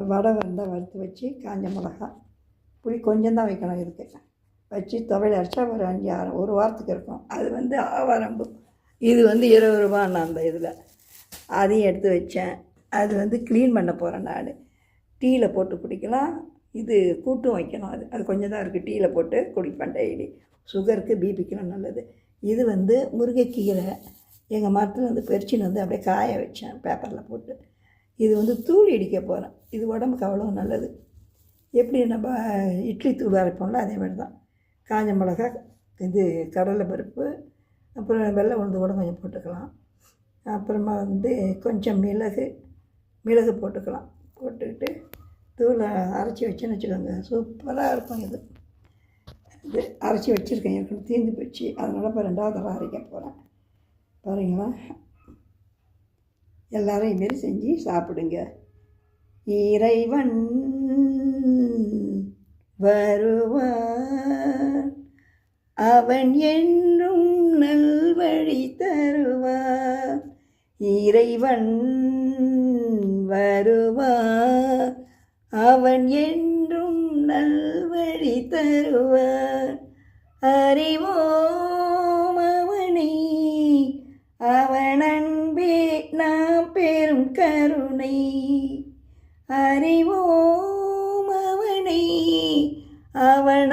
வடை வந்தால் வறுத்து வச்சு காஞ்ச மிளகா புளி கொஞ்சம் தான் வைக்கணும் இதுக்கு வச்சு துவையல் அரைச்சா ஒரு 5 6 ஒரு வாரத்துக்கு இருக்கும். அது ஆவாரம்பு. இது 20 ரூபான்னு அந்த இதில் அதையும் எடுத்து வச்சேன். அது க்ளீன் பண்ண போகிறேன் நான். டீயில் போட்டு குடிக்கலாம். இது கூட்டும் வைக்கணும். அது கொஞ்சம் தான் இருக்குது. டீயில் போட்டு குடிப்பேன் டெய்லி. சுகருக்கு பிபிக்கெலாம் நல்லது. இது முருங்கைக்கீரை எங்கள் மரத்தில் பறிச்சுன்னு அப்படியே காய வச்சேன் பேப்பரில் போட்டு. இது தூள் இடிக்க போகிறேன். இது உடம்புக்கு அவ்வளோ நல்லது. எப்படி நம்ம இட்லி தூள் அரைப்போம்ல அதே மாதிரி தான். காஞ்ச மிளகா, கடலை பருப்பு, அப்புறம் வெள்ளை உளுந்து கூட கொஞ்சம் போட்டுக்கலாம். அப்புறமா கொஞ்சம் மிளகு போட்டுக்கலாம். போட்டுக்கிட்டு தூளை அரைச்சி வச்சேன்னு வச்சுக்கோங்க, சூப்பராக இருக்கும். இது அரைச்சி வச்சுருக்கேன், எனக்கு தீர்ந்து போச்சு. அதனால் இப்போ 2வது தடவை அரைக்க போகிறேன். பாருங்களா, எல்லோரும் இதுமாரி செஞ்சு சாப்பிடுங்க. இறைவன் வருவான், அவன் என்றும் நல்வழி தருவான். இறைவன் வருவான், அவன் என்றும் நல்வழி தருவான். அறிவோம் அவனை, அவன் அன்பே நாம் பெரும் கருணை. அறிவோம் அவனை, அவன்